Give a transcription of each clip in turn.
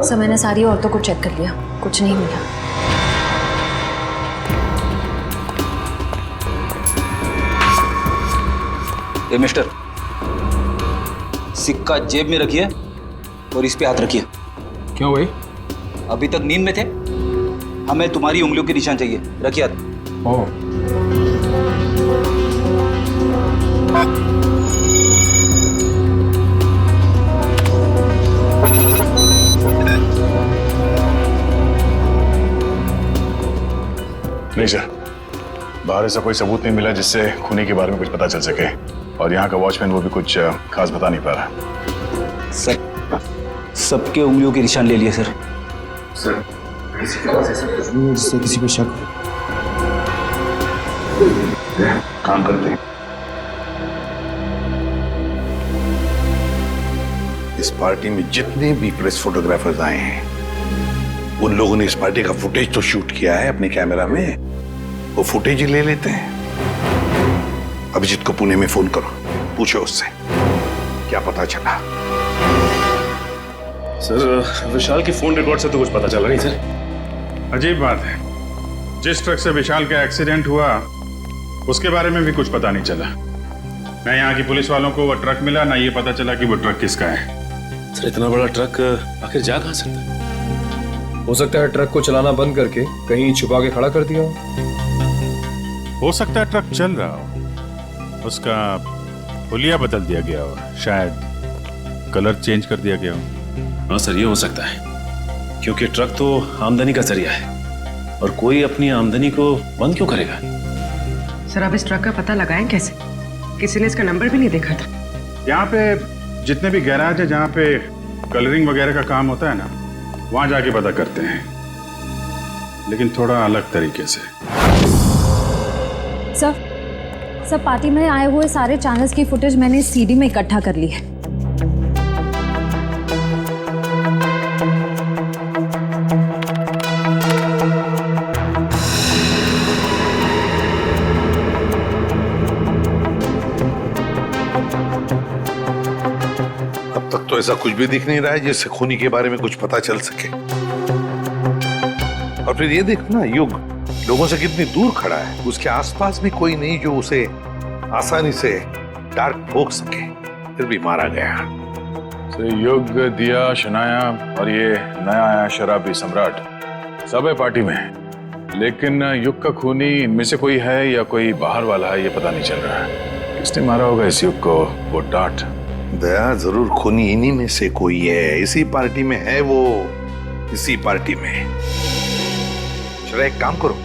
Sir मैंने सारी औरतों को चेक कर लिया, कुछ नहीं मिला। ए मिस्टर, सिक्का जेब में रखिए और इस पे हाथ रखिए। क्यों भाई? अभी तक नींद में थे, हमें तुम्हारी उंगलियों के निशान चाहिए। रखिए हाथ। ओह, नहीं सर, बाहर ऐसा कोई सबूत नहीं मिला जिससे खूनी के बारे में कुछ पता चल सके, और यहाँ का वॉचमैन वो भी कुछ खास बता नहीं पा रहा। सर, सबके उंगलियों के निशान ले लिए सर। सर किसी के पास ऐसा कुछ नहीं है जिससे किसी पे शक हो। काम करते हैं। इस पार्टी में जितने भी प्रेस फोटोग्राफर्स आए हैं, उन लोगों ने इस पार्टी का फुटेज तो शूट किया है अपने कैमरा में, वो फुटेज ही ले लेते हैं। अभिजीत को पुणे में फोन करो, पूछो उससे क्या पता चला। सर, विशाल की फोन रिकॉर्ड से तो कुछ पता चला नहीं सर। अजीब बात है, जिस ट्रक से विशाल का एक्सीडेंट हुआ उसके बारे में भी कुछ पता नहीं चला। ना यहाँ की पुलिस वालों को वो ट्रक मिला, ना ये पता चला कि वो ट्रक किसका है। सर, इतना बड़ा ट्रक आखिर जा कहाँ सकता है? हो सकता है ट्रक को चलाना बंद करके कहीं छुपा के खड़ा कर दिया हो सकता है ट्रक चल रहा हो, उसका हुलिया बदल दिया गया हो, शायद कलर चेंज कर दिया गया हो। हाँ सर, ये हो सकता है, क्योंकि ट्रक तो आमदनी का जरिया है और कोई अपनी आमदनी को बंद क्यों करेगा? सर, आप इस ट्रक का पता लगाएं कैसे? किसी ने इसका नंबर भी नहीं देखा था। यहाँ पे जितने भी गैराज है जहाँ पे कलरिंग वगैरह का काम होता है ना, वहाँ जाके पता करते हैं, लेकिन थोड़ा अलग तरीके से। सर पार्टी में आए हुए सारे चैनल्स की फुटेज मैंने इस सीडी में इकट्ठा कर ली है। अब तक तो ऐसा कुछ भी दिख नहीं रहा है जिससे खूनी के बारे में कुछ पता चल सके। और फिर ये देखो ना, युग लोगों से कितनी दूर खड़ा है, उसके आसपास भी कोई नहीं जो उसे आसानी से डार्क ठोक सके, फिर भी मारा गया। तो युग, दिया, शनाया और ये नया आया शराबी सम्राट सब है पार्टी में, लेकिन युग का खूनी इनमें से कोई है या कोई बाहर वाला है ये पता नहीं चल रहा है। किसने मारा होगा इस युग को? वो डांट दया, जरूर खूनी इन्हीं में से कोई है, इसी पार्टी में है वो, इसी पार्टी में। चलो एक काम करो,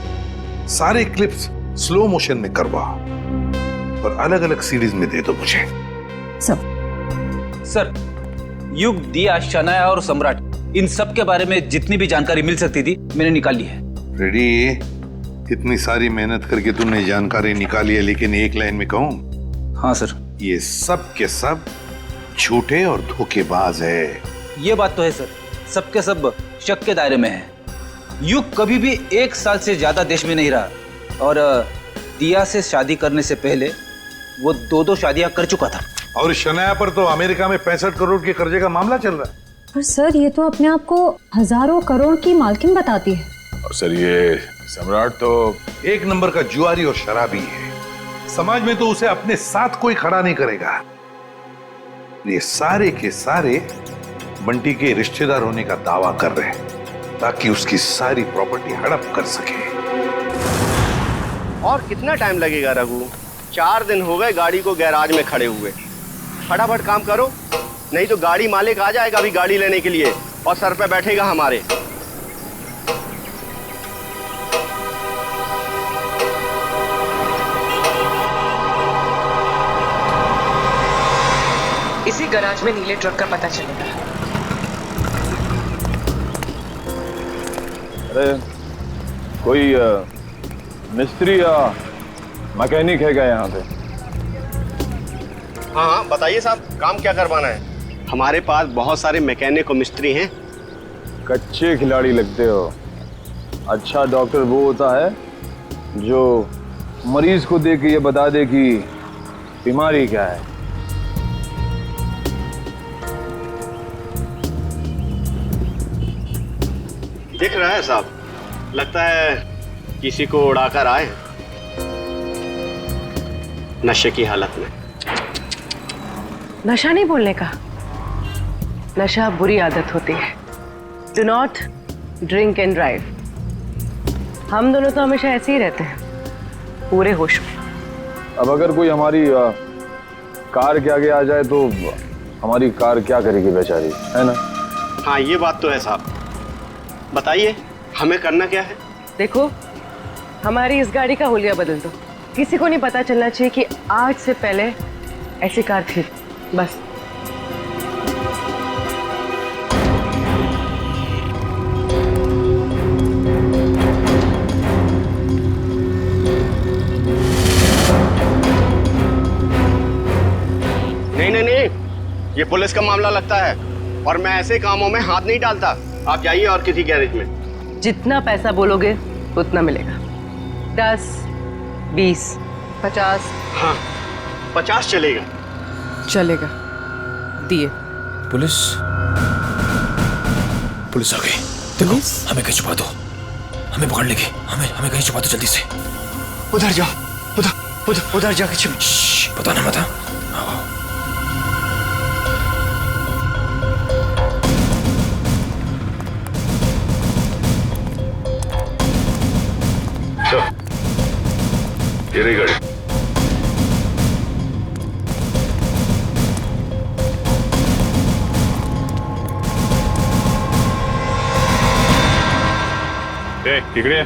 सारे क्लिप्स स्लो मोशन में करवाओ और अलग अलग सीरीज में दे दो मुझे। सर, युग, दिया, शनाया और सम्राट, इन सब के बारे में जितनी भी जानकारी मिल सकती थी मैंने निकाल ली है। रेडी, इतनी सारी मेहनत करके तुमने जानकारी निकाली है, लेकिन एक लाइन में कहूं? हाँ सर। ये सब के सब झूठे और धोखेबाज है। ये बात तो है सर, सबके सब शक के दायरे में है। युग कभी भी 1 साल से ज्यादा देश में नहीं रहा, और दिया से शादी करने से पहले वो 2 शादियां कर चुका था। और शनाया पर तो अमेरिका में 65 करोड़ के कर्जे का मामला चल रहा है। पर सर, ये तो अपने आप को हजारों करोड़ की मालकिन बताती है। और सर ये सम्राट तो एक नंबर का जुआरी और शराबी है, समाज में तो उसे अपने साथ कोई खड़ा नहीं करेगा। ये सारे के सारे बंटी के रिश्तेदार होने का दावा कर रहे हैं ताकि उसकी सारी प्रॉपर्टी हड़प कर सके। और कितना टाइम लगेगा रघु? 4 दिन हो गए गाड़ी को गैराज में खड़े हुए। फटाफट काम करो, नहीं तो गाड़ी मालिक आ जाएगा अभी गाड़ी लेने के लिए और सर पे बैठेगा हमारे। इसी गैराज में नीले ट्रक का पता चलेगा। अरे कोई मिस्त्री या मैकेनिक है क्या यहाँ पे? हाँ बताइए साहब, काम क्या करवाना है? हमारे पास बहुत सारे मैकेनिक और मिस्त्री हैं। कच्चे खिलाड़ी लगते हो। अच्छा डॉक्टर वो होता है जो मरीज को देख के ये बता दे कि बीमारी क्या है। दिख रहा है साहब, लगता है किसी को उड़ाकर आए हैं, नशे की हालत में। नशा नहीं बोलने का, नशा बुरी आदत होती है। Do not drink and drive. हम दोनों तो हमेशा ऐसे ही रहते हैं, पूरे होश में। अब अगर कोई हमारी कार के आगे आ जाए तो हमारी कार क्या करेगी बेचारी, है ना? हाँ ये बात तो है साहब। बताइए हमें करना क्या है? देखो, हमारी इस गाड़ी का हुलिया बदल दो। किसी को नहीं पता चलना चाहिए कि आज से पहले ऐसी कार थी, बस। नहीं, ये पुलिस का मामला लगता है और मैं ऐसे कामों में हाथ नहीं डालता। आप जाइए और किसी गैरेज में। जितना पैसा बोलोगे उतना मिलेगा। 10, 20, 50। हाँ 50 चलेगा। चलेगा, दिए। पुलिस पुलिस आ गई। देखो, हमें कहीं छुपा दो, हमें पकड़ लेगी। हमें कहीं छुपा दो जल्दी से। उधर जाओ, उधर जाके छिप। पता ना मत। ये रही गाड़ी। इकडे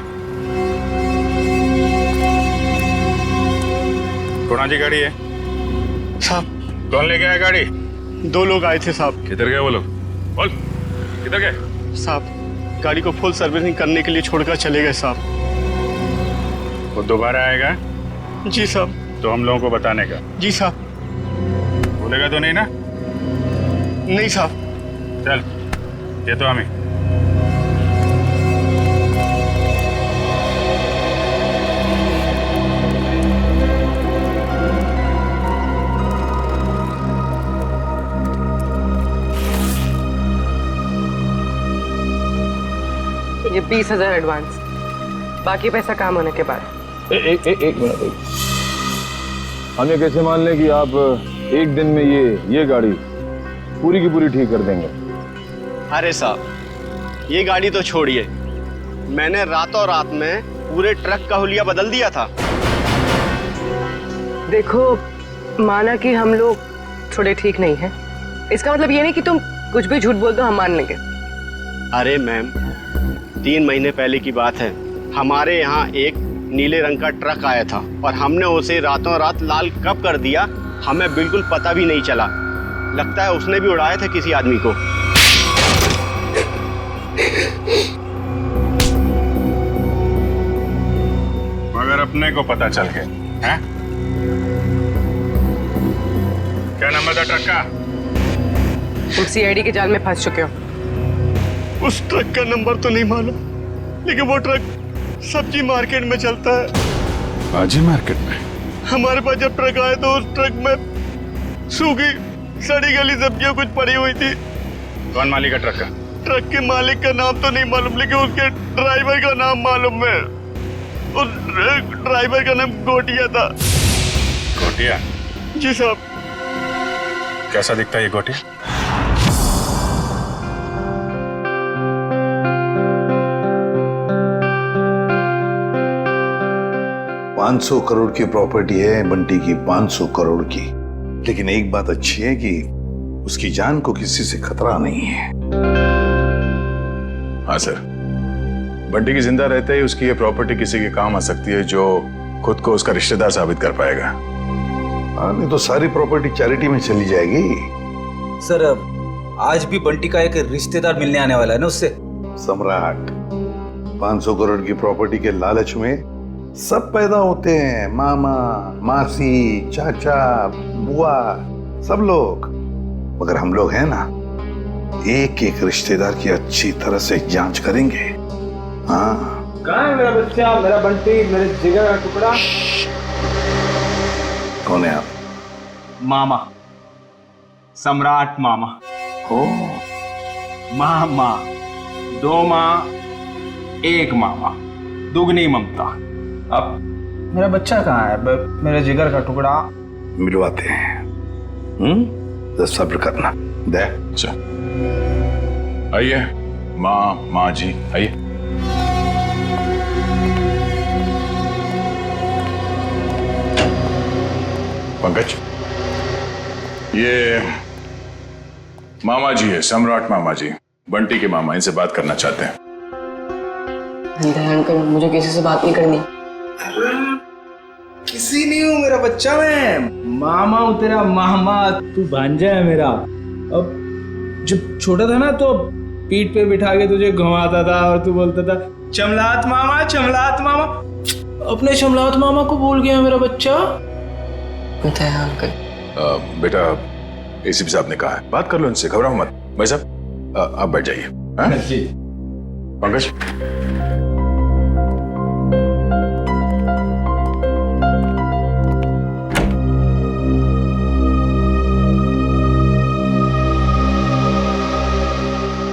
कोणाची गाड़ी है साहब? कौन लेके आया गाड़ी? 2 लोग आए थे साहब। किधर गए वो लोग? बोल, किधर गए? साहब गाड़ी को फुल सर्विसिंग करने के लिए छोड़कर चले गए साहब। वो दोबारा आएगा? जी साहब। तो हम लोगों को बताने का? जी साहब। बोलेगा तो नहीं ना? नहीं साहब। चल, ये तो हमें। ये 20,000 एडवांस, बाकी पैसा काम होने के बाद। एक मिनट। हम ये कैसे मान लें कि आप एक दिन में ये गाड़ी पूरी की पूरी ठीक कर देंगे? अरे साहब ये गाड़ी तो छोड़िए, मैंने रातों रात में पूरे ट्रक का हुलिया बदल दिया था। देखो, माना कि हम लोग थोड़े ठीक नहीं हैं, इसका मतलब ये नहीं कि तुम कुछ भी झूठ बोल दो हम मान लेंगे। अरे मैम, 3 महीने पहले की बात है, हमारे यहाँ एक नीले रंग का ट्रक आया था और हमने उसे रातों रात लाल कब कर दिया हमें बिल्कुल पता भी नहीं चला। लगता है उसने भी उड़ाया था किसी आदमी को। मगर अपने को पता चल गया है? क्या नंबर था ट्रक का? तुम सीआईडी के जाल में फंस चुके हो। उस ट्रक का नंबर तो नहीं मालूम, लेकिन वो ट्रक सब्जी मार्केट में चलता है। भाजी मार्केट में? हमारे पास जब ट्रक आया तो उस ट्रक में सूखी सड़ी गली सब्जियां कुछ पड़ी हुई थी। कौन मालिक है ट्रक का? ट्रक के मालिक का नाम तो नहीं मालूम, लेकिन उसके ड्राइवर का नाम मालूम है। उस ड्राइवर का नाम गोटिया था। गोटिया? जी साहब। कैसा दिखता है ये गोटिया? 500 करोड़ की प्रॉपर्टी है बंटी की, 500 करोड़ की। लेकिन एक बात अच्छी है कि उसकी जान को किसी से खतरा नहीं है। हाँ सर, बंटी की जिंदा रहते ही उसकी ये प्रॉपर्टी किसी के काम आ सकती है जो खुद को उसका रिश्तेदार साबित कर पाएगा। हाँ, नहीं तो सारी प्रॉपर्टी चैरिटी में चली जाएगी। सर आज भी बंटी का एक रिश्तेदार मिलने आने वाला है ना उससे। सम्राट, 500 करोड़ की प्रॉपर्टी के लालच में सब पैदा होते हैं, मामा, मासी, चाचा, बुआ, सब लोग। मगर हम लोग हैं ना, एक एक रिश्तेदार की अच्छी तरह से जांच करेंगे। हाँ। कहाँ है मेरा बच्चा, मेरा बंटी, मेरे जिगर का टुकड़ा? कौन है आप? मामा, सम्राट मामा। हो मामा, 2 माँ एक मामा, दुगनी ममता। अब मेरा बच्चा कहाँ है? मेरे जिगर का टुकड़ा। मिलवाते हैं। तो सब्र करना। दे अच्छा आइए, माँ जी आइए। पंकज, ये मामा जी है, सम्राट मामा जी, बंटी के मामा, इनसे बात करना चाहते हैं। अंकल, मुझे किसी से बात नहीं करनी। किसी नहीं हूँ, मेरा बच्चा मैं। मामा हूँ तेरा मामा, तू भांजा है मेरा। अब जब छोटा था ना तो पीठ पे बिठा के तुझे घुमाता था और तू बोलता था चमलात मामा, चमलात मामा। अपने चमलात मामा को भूल गया मेरा बच्चा। अंकल बेटा, एसीपी साहब ने कहा है, बात कर लो इनसे, घबराओ मत। भाई साहब आप बैठ जाइए। जी पंकज,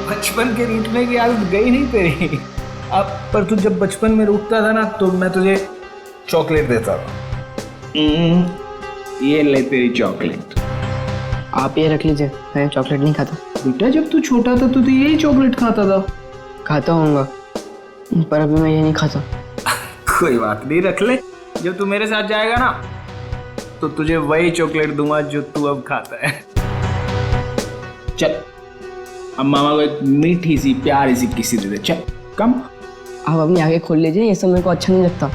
बचपन के रूठने की आदत गई नहीं तेरी। अब पर तू जब बचपन में रूठता था ना तो मैं तुझे चॉकलेट देता था। ये ले तेरी चॉकलेट। आप ये रख लीजिए, मैं चॉकलेट नहीं खाता। बेटा जब तू छोटा था तो यही चॉकलेट खाता था। खाता होऊंगा, पर अभी मैं ये नहीं खाता। कोई बात नहीं, रख ले। जब तू मेरे साथ जाएगा ना तो तुझे वही चॉकलेट दूंगा जो तू अब खाता है। चल, अब मामा को एक मीठी सी प्यारी सी किसी दे दे। चल कम। आप अपनी आगे खोल लीजिए, ये सब मेरे को अच्छा नहीं लगता।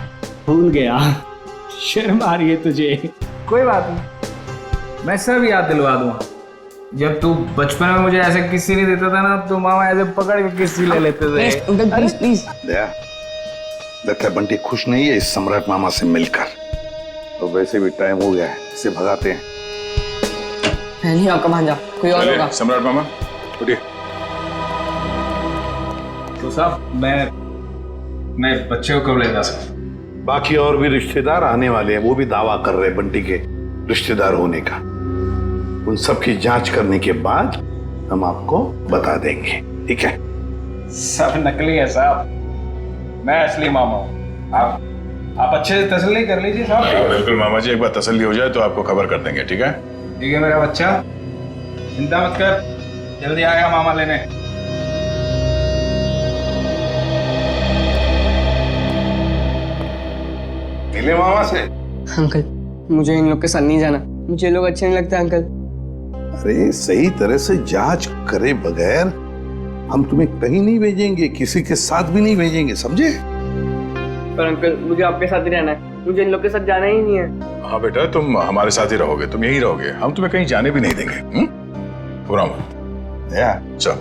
भूल गया, शर्म आ रही है तुझे। कोई बात नहीं, मैं सब याद दिलवा दूंगा। जब तू बचपन में मुझे ऐसे किस्सी नहीं देता था ना तो मामा ऐसे पकड़ के किस्सी ले लेते थे। Please please. लगता है बंटी खुश नहीं है इस सम्राट मामा से मिलकर। तो वैसे भी टाइम हो गया है, इसे भगाते हैं। मैं नहीं आपका भांजा, कोई और होगा। सम्राट मामा उठिए। तो साहब मैं बच्चे को कब ले जा सकता? बाकी और भी रिश्तेदार आने वाले हैं, वो भी दावा कर रहे हैं बंटी के रिश्तेदार होने का। उन सब की जांच करने के बाद हम आपको बता देंगे, ठीक है? सब नकली है साहब, मैं असली मामा हूँ। आप अच्छे से तसल्ली कर लीजिए साहब। बिल्कुल मामा जी, एक बार तसल्ली हो जाए तो आपको खबर कर देंगे, ठीक है? ठीक है मेरा बच्चा, चिंता मत कर, जल्दी आएगा मामा लेने। मिले मामा से? अंकल, मुझे इन लोग के साथ नहीं जाना, मुझे लोग अच्छे नहीं लगते अंकल। अरे सही तरह से जांच करे बगैर हम तुम्हें कहीं नहीं भेजेंगे, किसी के साथ भी नहीं भेजेंगे, समझे? पर अंकल मुझे आपके साथ ही रहना है, मुझे इन लोग के साथ जाना ही नहीं है। हाँ बेटा, तुम हमारे साथ ही रहोगे, तुम यहीं रहोगे, हम तुम्हें कहीं जाने भी नहीं देंगे। चल,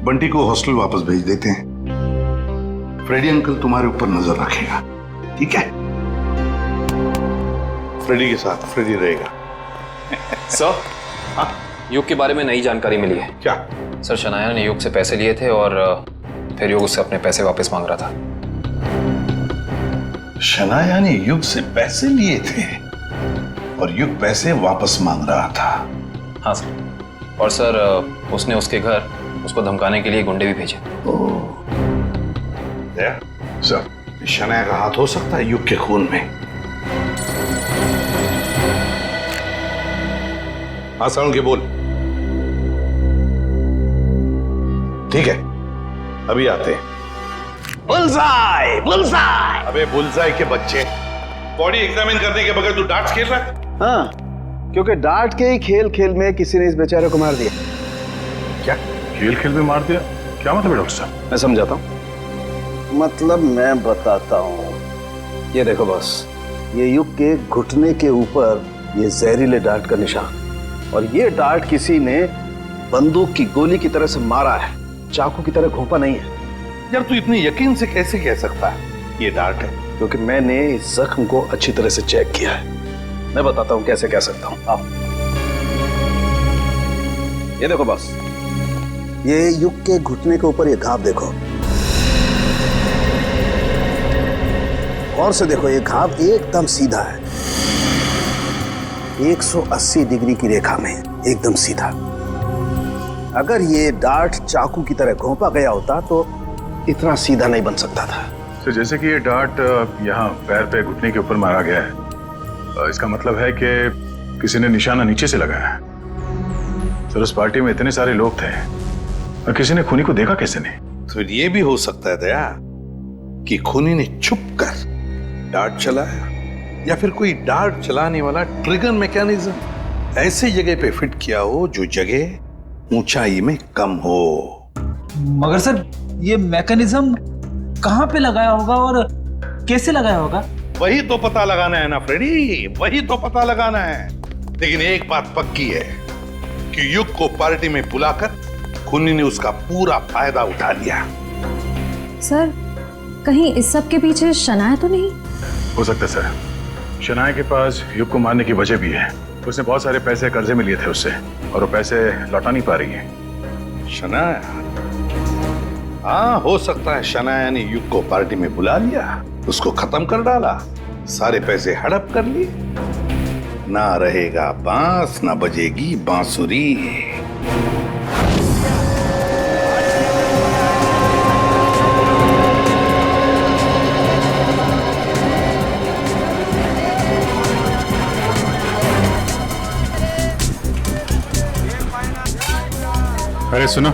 बंटी को हॉस्टल वापस भेज देते हैं। फ्रेडी अंकल तुम्हारे ऊपर नजर रखेगा, ठीक है? फ्रेडी के साथ फ्रेडी रहेगा। सर, युग के बारे में नई जानकारी मिली है। क्या? सर, शनाया ने युग से पैसे लिए थे और फिर युग उससे अपने पैसे वापस मांग रहा था। शनाया ने युग से पैसे लिए थे और युग पैसे वापस मांग रहा था? हाँ सर, और सर उसने उसके घर उसको धमकाने के लिए गुंडे भी भेजे। सर, शनाया का हाथ हो सकता है युग के खून में। हाँ साउंड के बोल। ठीक है, अभी आते हैं। Bullseye, bullseye. अबे बुलसाई के बच्चे, बॉडी एग्जामिन करने के बगैर तू डार्ट्स खेल रहा है? हाँ, क्योंकि डार्ट के ही खेल खेल में किसी ने इस बेचारे को मार दिया। क्या खेल खेल में मार दिया? क्या मतलब है डॉक्टर साहब? मैं समझाता हूँ। मतलब मैं बताता हूँ। ये देखो बॉस, ये युग के घुटने के ऊपर ये जहरीले डार्ट का निशान, और ये डार्ट किसी ने बंदूक की गोली की तरह से मारा है, चाकू की तरह घोंपा नहीं है। यार तू इतने यकीन से कैसे कह सकता है ये डार्ट है? क्योंकि मैंने इस जख्म को अच्छी तरह से चेक किया है। मैं बताता हूँ कैसे कह सकता हूँ। आप ये देखो बॉस, ये युग के घुटने के ऊपर ये घाव देखो, और से देखो, ये घाव एकदम सीधा है, 180 डिग्री की रेखा में एकदम सीधा। अगर ये डार्ट चाकू की तरह घोंपा गया होता तो इतना सीधा नहीं बन सकता था। तो जैसे कि ये डार्ट यहाँ पैर पे घुटने के ऊपर मारा गया है, इसका मतलब है कि किसी ने निशाना नीचे से लगाया है। सर उस पार्टी में इतने सारे लोग थे और किसी ने खूनी को देखा कैसे नहीं? तो ये भी हो सकता है दया कि खूनी ने छुप कर डार्ट चलाया, या फिर कोई डार्ट चलाने वाला ट्रिगर मैकेनिज्म ऐसी जगह पे फिट किया हो जो जगह ऊंचाई में कम हो। मगर सर ये मैकेनिज्म कहाँ पे लगाया होगा और कैसे लगाया होगा? वही तो पता लगाना है ना फ्रेडी, वही तो पता लगाना है। लेकिन एक बात पक्की है कि युग को पार्टी में बुलाकर खूनी ने उसका पूरा फायदा उठा लिया। सर कहीं इस सब के पीछे शनाया तो नहीं? हो सकता है सर। शनाया के पास युग को मारने की वजह भी है। उसने बहुत सारे पैसे कर्जे में लिए थे उससे और वो पैसे लौटा नहीं पा रही है। शनाया? हाँ, हो सकता है शनाया ने युग को पार्टी में बुला लिया, उसको खत्म कर डाला, सारे पैसे हड़प कर लिए। ना रहेगा बांस, ना बजेगी बांसुरी। अरे सुनो।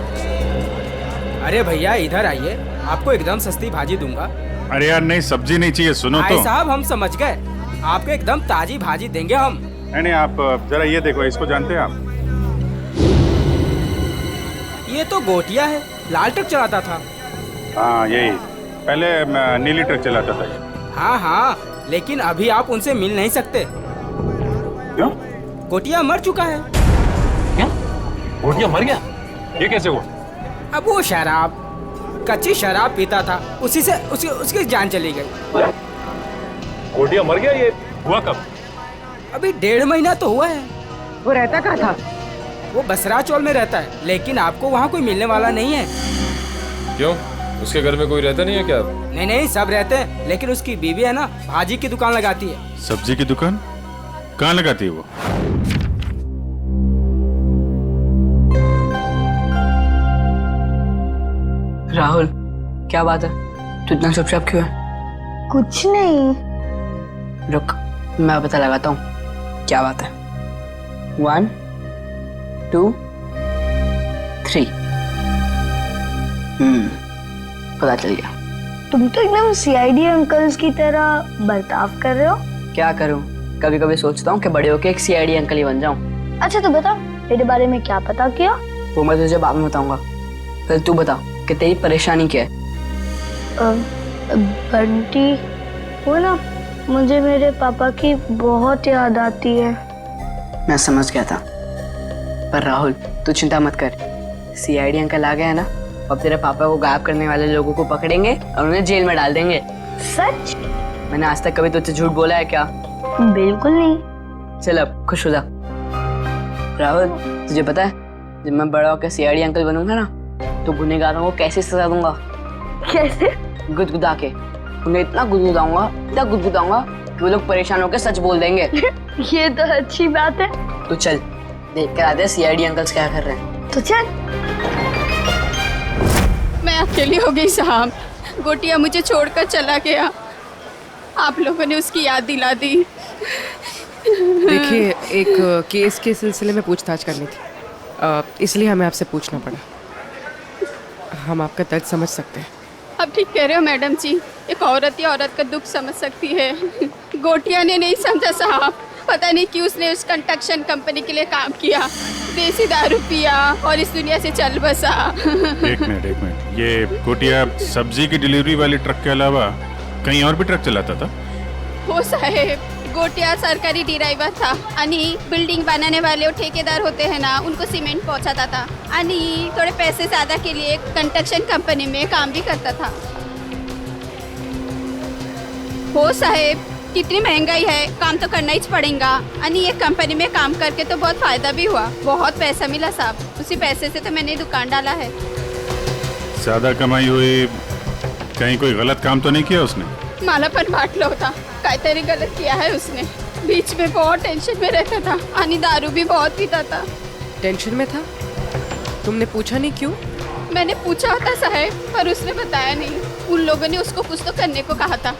अरे भैया इधर आइए, आपको एकदम सस्ती भाजी दूंगा। अरे यार नहीं, सब्जी नहीं चाहिए, सुनो तो। भाई साहब हम समझ गए, आपको एकदम ताजी भाजी देंगे हम। नहीं, आप जरा ये देखो, इसको जानते हैं आप? ये तो गोटिया है, लाल ट्रक चलाता था। हाँ यही, पहले नीली ट्रक चलाता था। हाँ हाँ, लेकिन अभी आप उनसे मिल नहीं सकते। क्यों? गोटिया मर चुका है। क्या? गोटिया मर गया? ये कैसे हुआ? अब वो शराब, कच्ची शराब पीता था, उसी से उसकी जान चली गई। गोटिया मर गया? ये हुआ कब? अभी 1.5 महीना तो हुआ है। वो रहता कहाँ था? वो बसरा चौल में रहता है, लेकिन आपको वहाँ कोई मिलने वाला नहीं है। क्यों? उसके घर में कोई रहता नहीं है क्या? नहीं नहीं, सब रहते हैं, लेकिन उसकी बीवी है ना, भाजी की दुकान लगाती है। सब्जी की दुकान कहाँ लगाती है वो? राहुल, क्या बात है? तू इतना चुपचाप क्यों है? कुछ नहीं। रुक, मैं पता लगाता हूँ क्या बात है। 1 2 3। पता चल गया। तुम तो एकदम सीआईडी अंकल्स की तरह बर्ताव कर रहे हो। क्या करूँ, कभी कभी सोचता हूँ कि बड़े होके एक सीआईडी अंकल ही बन जाऊँ। अच्छा तो बता, मेरे बारे में क्या पता किया? वो मैं तुझे बाद में बताऊंगा। पहले तू बता कि तेरी परेशानी क्या है। बंटी, वो ना, मुझे मेरे पापा की बहुत याद आती है। मैं समझ गया था, पर राहुल तू चिंता मत कर। सीआईडी अंकल आ गए हैं ना, अब तेरे पापा को गायब करने वाले लोगों को पकड़ेंगे और उन्हें जेल में डाल देंगे। सच? मैंने आज तक कभी तुझसे झूठ बोला है क्या? बिल्कुल नहीं। चल अब खुश हो जा। राहुल तुझे पता है, जब मैं बड़ा होकर सीआईडी अंकल बनूंगा ना, तो गुनहगारों को कैसे सजा दूंगा? कैसे? गुदगुदा के। उन्हें इतना गुदगुदाऊंगा कि वो लोग परेशान होकर सच बोल देंगे। ये तो अच्छी बात है। तो चल देख कर आते हैं सीआईडी अंकल्स क्या कर रहे हैं। तो चल। मैं अकेली हो गई साहब, गोटिया मुझे छोड़कर चला गया। आप लोगों ने उसकी याद दिला दी। देखिए, एक केस के सिलसिले में पूछताछ करनी थी, इसलिए हमें आपसे पूछना पड़ा। हम आपका दर्द समझ सकते हैं। अब ठीक कह रहे हो मैडम जी, एक औरत ही औरत का दुख समझ सकती है। गोटिया ने नहीं समझा साहब, पता नहीं क्यों उसने उस कंस्ट्रक्शन कंपनी के लिए काम किया, देसी दारू पिया और इस दुनिया से चल बसा। एक मिनट, ये गोटिया सब्जी की डिलीवरी वाली ट्रक के अलावा कहीं और भी ट्रक चलाता था? हो साहेब, गोटिया सरकारी ड्राइवर था आणि बिल्डिंग बनाने वाले ठेकेदार होते हैं ना, उनको सीमेंट पहुंचाता था आणि थोड़े पैसे ज्यादा के लिए कंस्ट्रक्शन कंपनी में काम भी करता था। हो साहेब, कितनी महंगाई है, काम तो करना ही पड़ेगा। आणि ये कंपनी में काम करके तो बहुत फायदा भी हुआ, बहुत पैसा मिला साहब। उसी पैसे से तो मैंने दुकान डाला है। ज्यादा कमाई हुई, कहीं कोई गलत काम तो नहीं किया उसने? मला पण वाटलं होता काहीतरी गलत किया है उसने। बीच में बहुत टेंशन में रहता था आणि दारू भी बहुत पीता था। टेंशन में था? तुमने पूछा नहीं क्यों? मैंने पूछा होता साहब, पर उसने बताया नहीं। उन लोगों ने उसको कुछ तो करने को कहा था।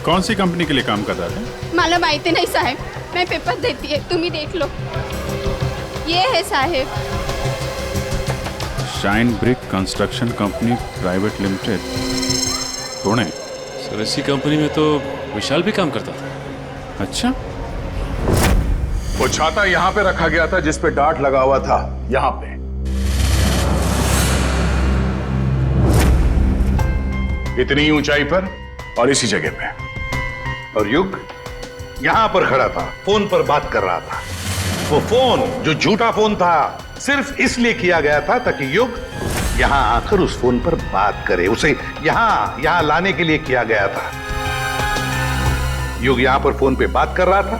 कौन सी कंपनी के लिए काम कर रहा था? मालूम आई थी नहीं साहब, मैं पेपर देती है, तुम ही देख लो। ये है साहब। Shine brick construction company private limited, Pune. Sir इसी कंपनी में तो विशाल भी काम करता था। अच्छा। वो छाता यहां पे रखा गया था जिस पे डार्ट लगा हुआ था, यहां पे। इतनी ऊंचाई पर और इसी जगह पे। और युग यहां पर खड़ा था, फोन पर बात कर रहा था। वो फोन जो झूठा फोन था सिर्फ इसलिए किया गया था ताकि युग यहां आकर उस फोन पर बात करे। उसे यहां लाने के लिए किया गया था। युग यहां पर फोन पे बात कर रहा था,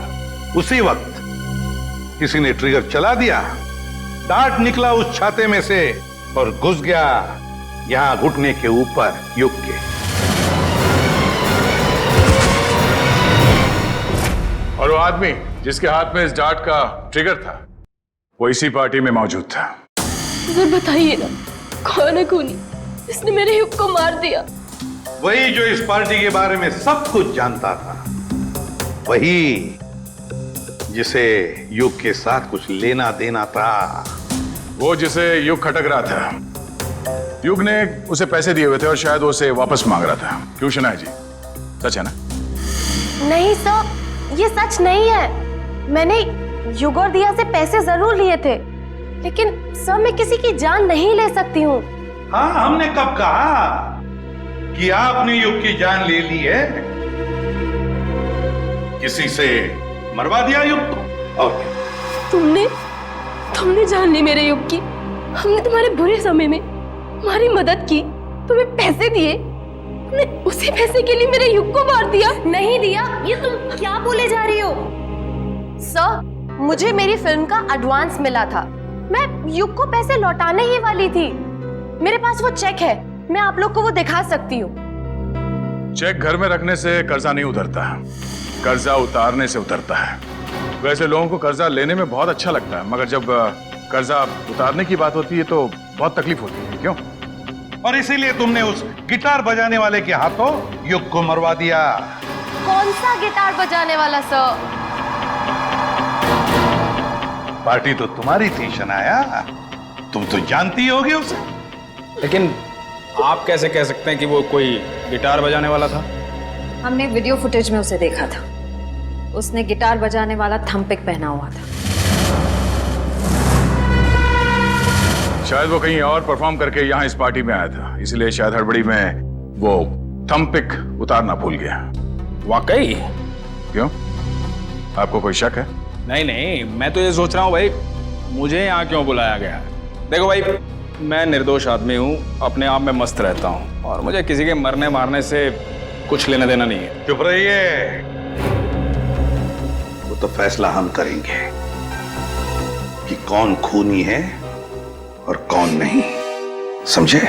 उसी वक्त किसी ने ट्रिगर चला दिया, डार्ट निकला उस छाते में से और घुस गया यहां घुटने के ऊपर युग के। और वो आदमी जिसके हाथ में इस डार्ट का ट्रिगर था वो इसी पार्टी में मौजूद था। सर बताइए ना, कौन है खूनी? इसने मेरे युग को मार दिया। वही जो इस पार्टी के बारे में सब कुछ जानता था, वही जिसे युग के साथ कुछ लेना देना था। वो जिसे युग खटक रहा था। युग ने उसे पैसे दिए हुए थे और शायद वो उसे वापस मांग रहा था। क्यों शनाया जी, सच है ना? नहीं सर, ये सच नहीं है। मैंने युग और दिया से पैसे जरूर लिए थे, लेकिन सर मैं किसी की जान नहीं ले सकती हूँ। हाँ, हमने कब कहा कि आपने युग की जान ले ली है? किसी से मरवा दिया युग को। और तुमने जान ली मेरे युग की। हमने तुम्हारे बुरे समय में तुम्हारी मदद की, तुम्हें पैसे दिए, तुमने उसी पैसे के लिए मेरे युग को मार दिया। नहीं दिया, ये तुम क्या बोले जा रही हो? सर, मुझे मेरी फिल्म का एडवांस मिला था। मैं युग को पैसे लौटाने ही वाली थी। मेरे पास वो चेक है, मैं आप लोग को वो दिखा सकती हूँ। चेक घर में रखने से कर्जा नहीं उतरता, कर्जा उतारने से उतरता है। वैसे लोगों को कर्जा लेने में बहुत अच्छा लगता है, मगर जब कर्जा उतारने की बात होती है तो बहुत तकलीफ होती है। क्यों? और इसीलिए तुमने उस गिटार बजाने वाले के हाथों युग को मरवा दिया। कौन सा गिटार बजाने वाला सर? पार्टी तो तुम्हारी थी शनाया, तुम तो जानती होगी उसे। लेकिन आप कैसे कह सकते हैं कि वो कोई गिटार बजाने वाला था? हमने वीडियो फुटेज में उसे देखा था। उसने गिटार बजाने वाला थंपिक पहना हुआ था। शायद वो कहीं और परफॉर्म करके यहाँ इस पार्टी में आया था, इसलिए शायद हड़बड़ी में वो थंपिक उतारना भूल गया। वाकई? क्यों, आपको कोई शक है? नहीं, मैं तो ये सोच रहा हूँ भाई, मुझे यहाँ क्यों बुलाया गया? देखो भाई, मैं निर्दोष आदमी हूँ, अपने आप में मस्त रहता हूँ और मुझे किसी के मरने मारने से कुछ लेना देना नहीं है। चुप रहिए, वो तो फैसला हम करेंगे कि कौन खूनी है और कौन नहीं, समझे?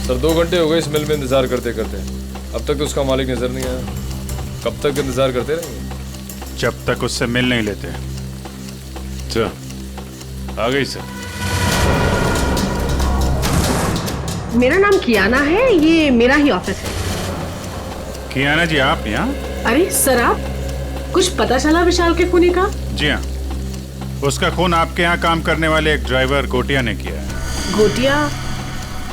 सर 2 घंटे हो गए इस मिल में इंतजार करते करते, अब तक तो उसका मालिक नजर नहीं आया। कब तक इंतजार करते रहेंगे? जब तक उससे मिल नहीं लेते। अच्छा, आ गई सर। मेरा नाम कियाना है, ये मेरा ही ऑफिस है। कियाना जी, आप यहाँ? अरे सर, आप कुछ पता चला विशाल के खूनी का? जी हाँ, उसका खून आपके यहाँ काम करने वाले एक ड्राइवर गोटिया ने किया है। गोटिया?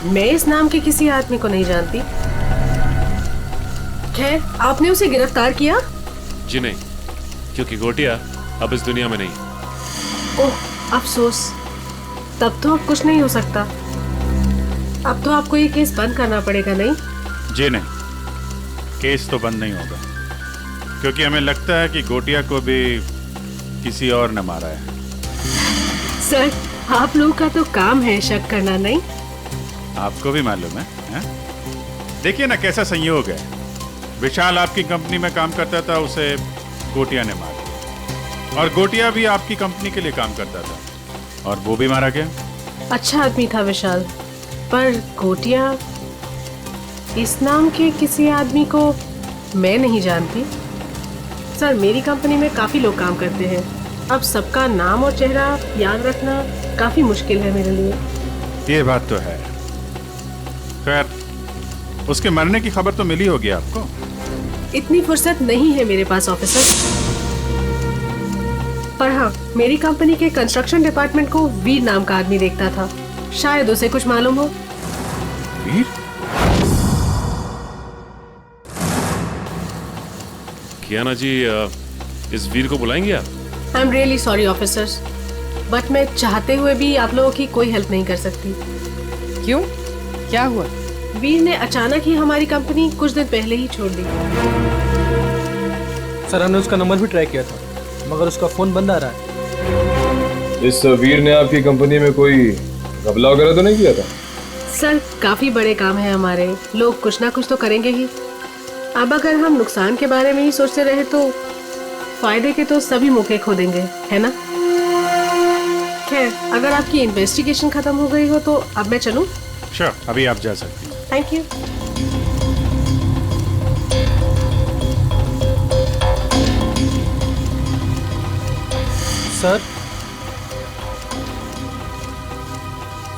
मैं इस नाम के किसी आदमी को नहीं जानती। खैर, आपने उसे गिरफ्तार किया? जी नहीं, क्योंकि गोटिया अब इस दुनिया में नहीं। ओह, अफसोस। तब तो अब कुछ नहीं हो सकता। अब तो आपको ये केस बंद करना पड़ेगा, नहीं? जी नहीं, केस तो बंद नहीं होगा, क्योंकि हमें लगता है कि गोटिया को भी किसी और ने मारा है। सर, आप लोगों का तो काम है शक करना, नहीं? आपको भी मालूम है, है? देखिए ना कैसा संयोग है। विशाल आपकी कंपनी में काम करता था, उसे गोटिया ने मारा, और गोटिया भी आपकी कंपनी के लिए काम करता था और वो भी मारा गया। अच्छा आदमी था विशाल, पर गोटिया इस नाम के किसी आदमी को मैं नहीं जानती। सर, मेरी कंपनी में काफ़ी लोग काम करते हैं। अब सबका नाम और चेहरा याद रखना काफ़ी मुश्किल है मेरे लिए। ये बात तो है। खैर, उसके मरने की खबर तो मिली होगी आपको। इतनी फुर्सत नहीं है मेरे पास ऑफिसर, पर हाँ, मेरी कंपनी के कंस्ट्रक्शन डिपार्टमेंट को वीर नाम का आदमी देखता था। शायद उसे कुछ मालूम हो। वीर? कियाना जी, इस वीर को बुलाएंगे आप? I am really sorry officers, but मैं चाहते हुए भी आप लोगों की कोई हेल्प नहीं कर सकती। क्यों? क्या हुआ? वीर ने अचानक ही हमारी कंपनी कुछ दिन पहले ही छोड़ दी। सर, हमने उसका नंबर भी ट्राई किया था, मगर उसका फोन बंद आ रहा है। इस वीर ने आपकी कंपनी में कोई घपला वगैरह तो नहीं किया था? सर, काफी बड़े काम है हमारे, लोग कुछ ना कुछ तो करेंगे ही। अब अगर हम नुकसान के बारे में ही सोचते रहे तो फायदे के तो सभी मौके खो देंगे, है ना? खैर, अगर आपकी इन्वेस्टिगेशन खत्म हो गई हो तो अब मैं चलूं? श्योर, अभी आप जा सकती हैं। Thank you.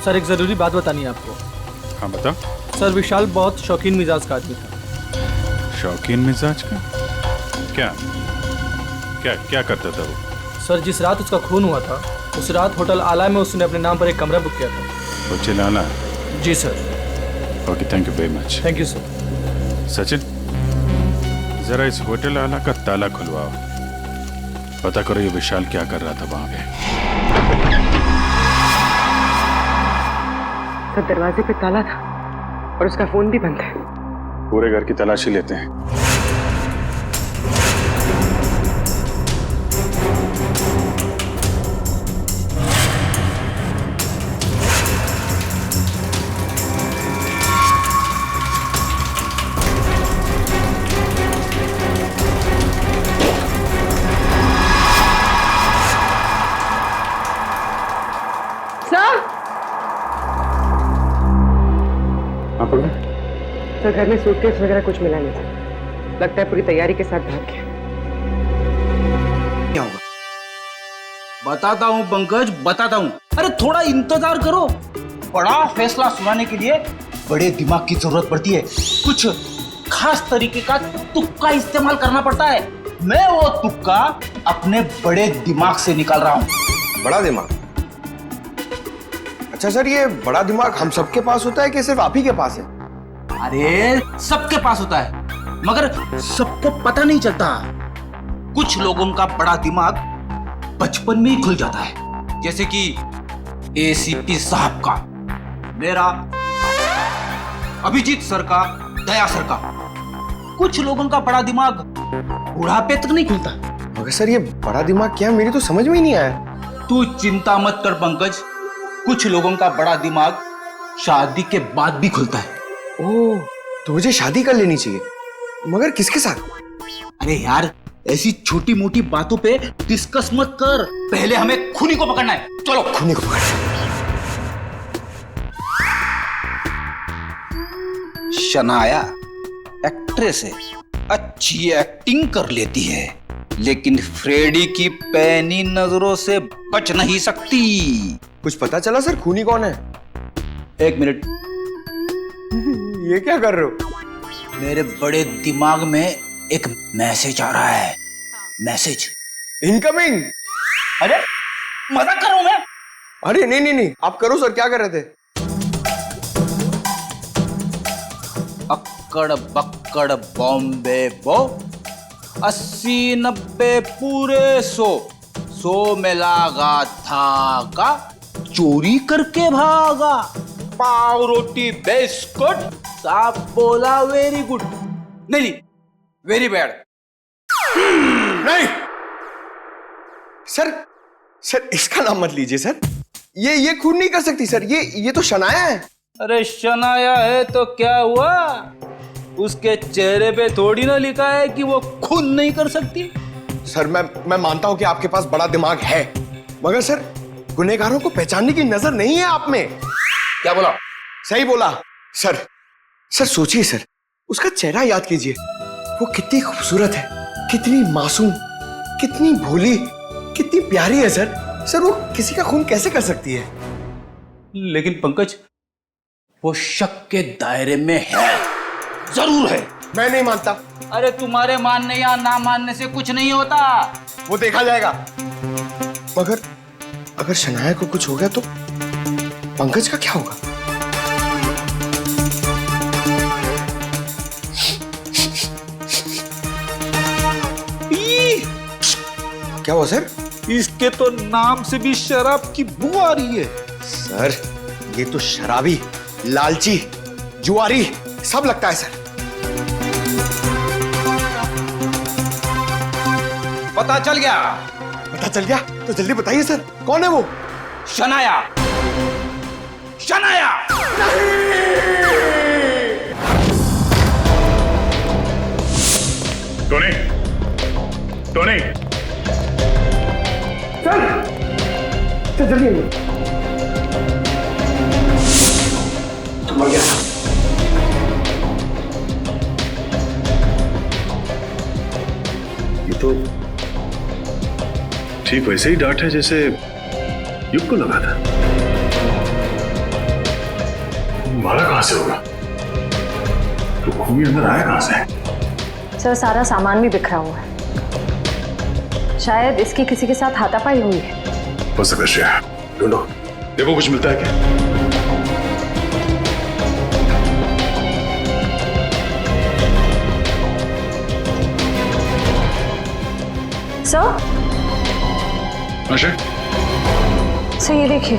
सर, एक जरूरी बात बतानी है आपको। हाँ, बताओ। सर, विशाल बहुत शौकीन मिजाज का आदमी था। शौकीन मिजाज का? क्या क्या क्या करता था वो? सर, जिस रात उसका खून हुआ था, उस रात होटल आला में उसने अपने नाम पर एक कमरा बुक किया था। होटल आला? जी sir. Okay, thank you very much. Thank you sir. Sachin, जरा इस होटल आला का ताला खुलवाओ। पता करो ये विशाल क्या कर रहा था वहां पे। तो दरवाजे पे ताला था और उसका फोन भी बंद है। पूरे घर की तलाशी लेते हैं। तो घर में सूटकेस वगैरह कुछ मिला नहीं था। लगता है पूरी तैयारी के साथ भाग गया। क्या होगा? बताता हूँ पंकज, बताता हूँ। अरे थोड़ा इंतजार करो। बड़ा फैसला सुनाने के लिए बड़े दिमाग की जरूरत पड़ती है। कुछ खास तरीके का तुक्का इस्तेमाल करना पड़ता है। मैं वो तुक्का अपने बड़े दिमाग से निकाल रहा हूँ। बड़ा दिमाग? अच्छा सर, ये बड़ा दिमाग हम सबके पास होता है कि सिर्फ आप ही के पास है? अरे सबके पास होता है, मगर सबको पता नहीं चलता। कुछ लोगों का बड़ा दिमाग बचपन में ही खुल जाता है, जैसे कि एसीपी साहब का, मेरा, अभिजीत सर का, दया सर का। कुछ लोगों का बड़ा दिमाग बुढ़ापे तक नहीं खुलता। मगर सर, ये बड़ा दिमाग क्या है? मेरी तो समझ में ही नहीं आया। तू चिंता मत कर पंकज, कुछ लोगों का बड़ा दिमाग शादी के बाद भी खुलता है। ओह, तो मुझे शादी कर लेनी चाहिए, मगर किसके साथ? अरे यार, ऐसी छोटी मोटी बातों पे डिस्कस मत कर। पहले हमें खूनी को पकड़ना है। चलो खूनी को पकड़ना। शनाया एक्ट्रेस है, अच्छी एक्टिंग कर लेती है, लेकिन फ्रेडी की पैनी नजरों से बच नहीं सकती। कुछ पता चला सर, खूनी कौन है? एक मिनट। ये क्या कर रहे हो? मेरे बड़े दिमाग में एक मैसेज आ रहा है। Message incoming. अरे मजाक कर रहा हूं मैं। अरे नहीं नहीं नहीं, आप करो सर। क्या कर रहे थे? अक्कड़ बक्कड़ बॉम्बे बो, 80-90 पूरे 100 में लागा धागा, चोरी करके भागा, पाव रोटी बिस्कुट, साहब बोला वेरी गुड। नहीं, वेरी बैड। नहीं सर, सर इसका नाम मत लीजिए सर। ये खून नहीं कर सकती सर। ये तो शनाया है। अरे शनाया है तो क्या हुआ? उसके चेहरे पे थोड़ी ना लिखा है कि वो खून नहीं कर सकती। सर मैं मानता हूं कि आपके पास बड़ा दिमाग है, मगर सर गुनहगारों को पहचानने की नजर नहीं है आप में। क्या बोला? सही बोला सर। सर सोचिए सर, उसका चेहरा याद कीजिए। वो कितनी खूबसूरत है, कितनी मासूम, कितनी भोली, कितनी प्यारी है सर। सर वो किसी का खून कैसे कर सकती है? लेकिन पंकज, वो शक के दायरे में है, जरूर है। मैं नहीं मानता। अरे तुम्हारे मानने या ना मानने से कुछ नहीं होता। वो देखा जाएगा। मगर अगर शनाया को कुछ हो गया तो पंकज का क्या होगा? क्या हुआ सर? इसके तो नाम से भी शराब की बू आ रही है। सर ये तो शराबी, लालची, जुआरी सब लगता है सर। पता चल गया? पता चल गया तो जल्दी बताइए सर, कौन है वो? शनाया। शनाया। टोनी, टोनी, चल जल्दी आइए। तुम मर गया। ये तो ठीक वैसे ही डांट है जैसे युग को लगा था। मारा कहां से होगा? तो खूनी अंदर आया कहां से? सर सारा सामान भी बिखरा हुआ है, शायद इसकी किसी के साथ हाथापाई हुई है। हो सकता है। ढूंढो, देखो कुछ मिलता है क्या? सर, आशा, सर ये देखिए।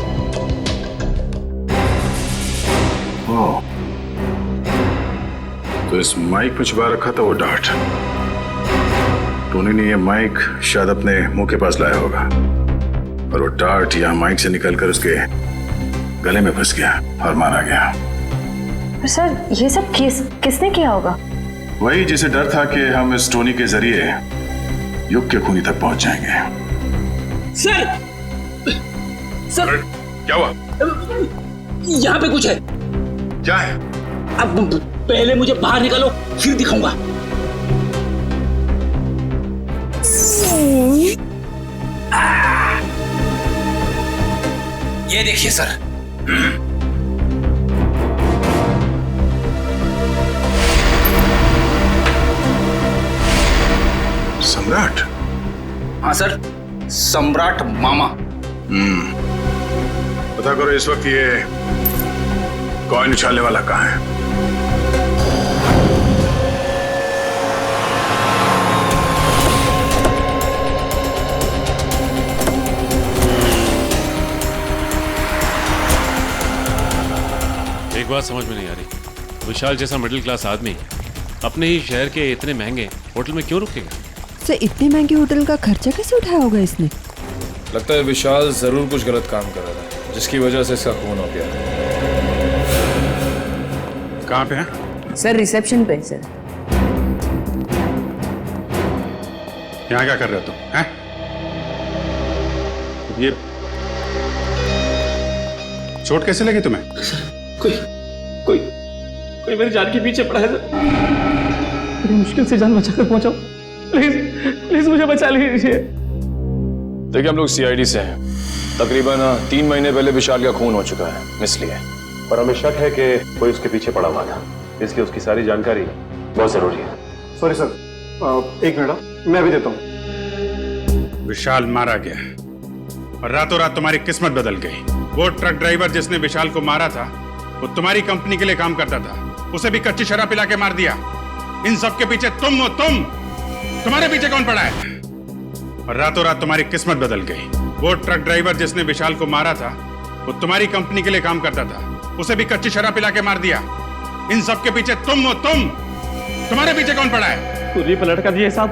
ओह, तो इस माइक में छुपा रखा था वो डार्ट। टोनी ने ये माइक शायद अपने मुंह के पास लाया होगा और वो डार्ट यहाँ माइक से निकलकर उसके गले में फंस गया और मारा गया। पर सर ये सब किसने किया होगा? वही जिसे डर था कि हम इस टोनी के जरिए युग के खूनी तक पहुंच जाएंगे। सर, सर क्या हुआ? यहाँ पे कुछ है। क्या है? अब पहले मुझे बाहर निकालो, फिर दिखाऊंगा। ये देखिए सर। सम्राट? हाँ सर, सम्राट मामा। पता करो इस वक्त ये कॉइन उछालने वाला कहाँ है? एक बात समझ में नहीं आ रही, विशाल जैसा मिडिल क्लास आदमी अपने ही शहर के इतने महंगे होटल में क्यों रुकेगा? सर इतने महंगे होटल का खर्चा कैसे उठाया होगा इसने? लगता है विशाल जरूर कुछ गलत काम कर रहा था, जिसकी वजह से इसका खून हो गया। कहाँ पे है? सर रिसेप्शन पे सर। यहाँ क्या कर रहे हो तुम? हैं? ये चोट कैसे लगी तुम्हें? कोई मेरी जान के पीछे पड़ा है सर। बड़ी मुश्किल से जान बचाकर पहुंचा। प्लीज प्लीज मुझे बचा लीजिए। देखिए हम लोग सीआईडी से हैं। तकरीबन 3 महीने पहले विशाल का खून हो चुका है, इसलिए। पर हमें शक है कि कोई उसके पीछे पड़ा हुआ था, इसलिए उसकी सारी जानकारी बहुत जरूरी है। सॉरी सर, एक मिनट मैं भी देता हूँ। विशाल मारा गया और रातों रात तुम्हारी किस्मत बदल गई। वो ट्रक ड्राइवर जिसने विशाल को मारा था वो तुम्हारी कंपनी के लिए काम करता था, उसे भी कच्ची शराब पिला के मार दिया। इन सब के पीछे तुम हो। तुम्हारे पीछे कौन पड़ा है? और रातों रात तुम्हारी किस्मत बदल गई। वो ट्रक ड्राइवर जिसने विशाल को मारा था वो तुम्हारी कंपनी के लिए काम करता था, उसे भी कच्ची शराब पिला के मार दिया। इन सब के पीछे तुम हो। तुम्हारे पीछे कौन पड़ा है? पूरी पलट कर दिए साहब,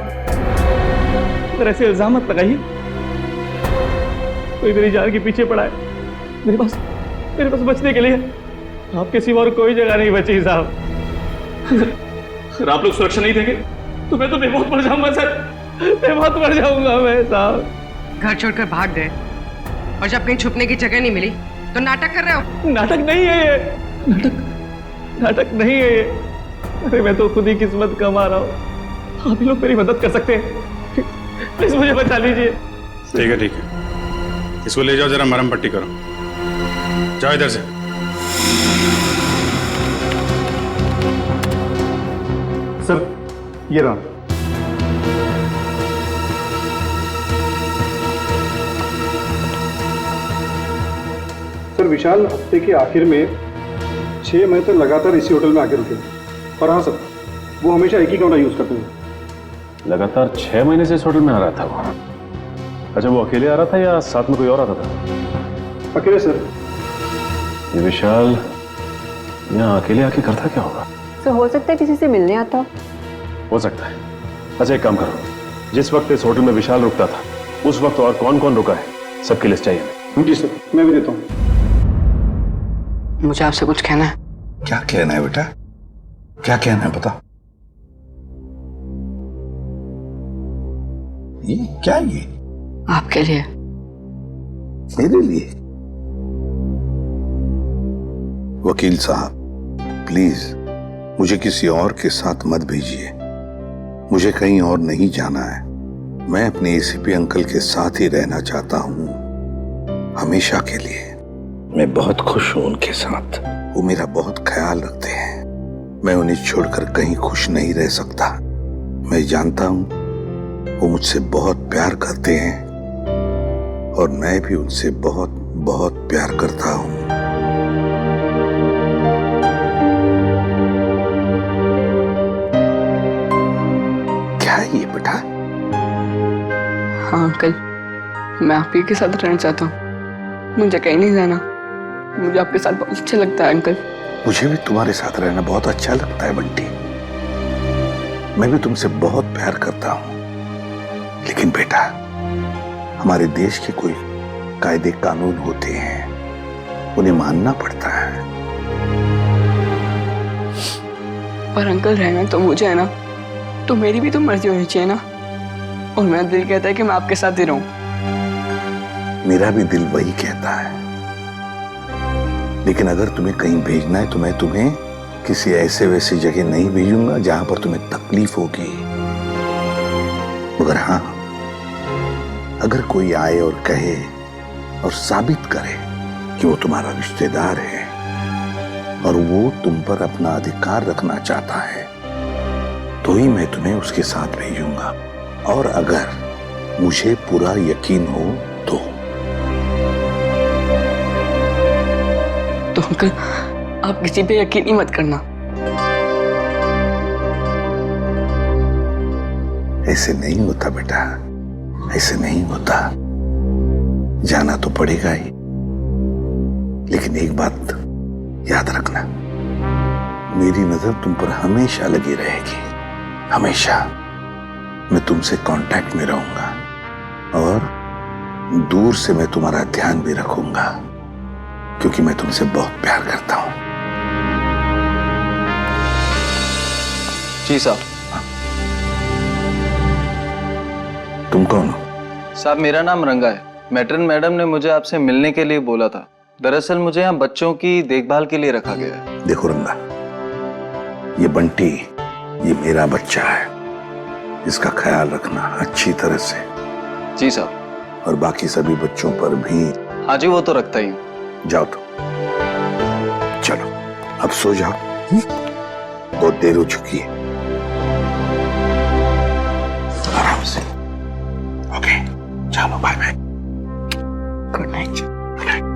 मेरे से इल्जाम मत लगाइए। कोई मेरी जान के पीछे पड़ा है। मेरे पास बचने के लिए आपके सिवा और कोई जगह नहीं बची साहब। अगर आप लोग सुरक्षा नहीं देंगे तो मैं तो बेमौत मर जाऊंगा सर, बेमौत मर जाऊंगा मैं साहब। घर छोड़कर भाग गए और जब कहीं छुपने की जगह नहीं मिली तो नाटक कर रहे हो? नाटक नहीं है ये, नाटक नहीं है ये। अरे मैं तो खुद ही किस्मत कमा रहा हूँ। आप ही लोग मेरी मदद कर सकते हैं, प्लीज मुझे बचा लीजिए। ठीक है ठीक है, इसको ले जाओ, जरा मरहम पट्टी करो। जाओ इधर से। सर ये रहा। सर विशाल हफ्ते के आखिर में 6 महीने तक लगातार इसी होटल में आके रुके। और हाँ सर, वो हमेशा एक ही कमरा यूज करते हैं। लगातार 6 महीने से इस होटल में आ रहा था वो? अच्छा, वो अकेले आ रहा था या साथ में कोई और आता था? अकेले सर। ये विशाल यहाँ अकेले आके करता क्या होगा? सर हो सकता है किसी से मिलने आता हो सकता है। अच्छा एक काम करो, जिस वक्त इस होटल में विशाल रुकता था उस वक्त और कौन कौन रुका है सबकी लिस्ट चाहिए हमें। जी सर, मैं भी देता हूँ। मुझे आपसे कुछ कहना है। क्या कहना है बेटा, क्या कहना है बता। ये क्या ये? आपके लिए। मेरे लिए? वकील साहब प्लीज मुझे किसी और के साथ मत भेजिए, मुझे कहीं और नहीं जाना है। मैं अपने एसीपी अंकल के साथ ही रहना चाहता हूँ हमेशा के लिए। मैं बहुत खुश हूँ उनके साथ, वो मेरा बहुत ख्याल रखते हैं। मैं उन्हें छोड़कर कहीं खुश नहीं रह सकता। मैं जानता हूँ वो मुझसे बहुत प्यार करते हैं और मैं भी उनसे बहुत बहुत प्यार करता हूँ। क्या है ये बेटा? हाँ अंकल, मैं आप ही के साथ रहना चाहता हूँ, मुझे कहीं नहीं जाना। मुझे आपके साथ बहुत अच्छा लगता है अंकल। मुझे भी तुम्हारे साथ रहना बहुत अच्छा लगता है बंटी। मैं भी तुमसे बहुत प्यार करता हूँ, लेकिन बेटा हमारे देश के कोई कायदे कानून होते हैं, उन्हें मानना पड़ता है। पर अंकल रहना तो मुझे है ना, तो मेरी भी तो मर्जी होनी चाहिए ना। और मेरा दिल कहता है कि मैं आपके साथ ही रहूं। मेरा भी दिल वही कहता है, लेकिन अगर तुम्हें कहीं भेजना है तो मैं तुम्हें किसी ऐसे वैसे जगह नहीं भेजूंगा जहां पर तुम्हें तकलीफ होगी। मगर हाँ, अगर कोई आए और कहे और साबित करे कि वो तुम्हारा रिश्तेदार है और वो तुम पर अपना अधिकार रखना चाहता है, तो ही मैं तुम्हें उसके साथ भेजूंगा। और अगर मुझे पूरा यकीन हो तो अंकल आप किसी पे यकीन ही मत करना। ऐसे नहीं होता बेटा, ऐसे नहीं होता। जाना तो पड़ेगा ही, लेकिन एक बात याद रखना, मेरी नजर तुम पर हमेशा लगी रहेगी, हमेशा। मैं तुमसे कांटेक्ट में रहूंगा और दूर से मैं तुम्हारा ध्यान भी रखूंगा, क्योंकि मैं तुमसे बहुत प्यार करता हूं। जी साहब। तुम कौन हो? साहब मेरा नाम रंगा है। मैट्रन मैडम ने मुझे आपसे मिलने के लिए बोला था। दरअसल मुझे यहाँ बच्चों की देखभाल के लिए रखा गया है। देखो रंगा, ये बंटी ये मेरा बच्चा है, इसका ख्याल रखना अच्छी तरह से। जी साहब। और बाकी सभी बच्चों पर भी। हाँ जी, वो तो रखता ही हूँ। जाओ तो, चलो अब सो जाओ, बहुत देर हो चुकी है। आराम से। ओके, चलो बाय बाय। Good night.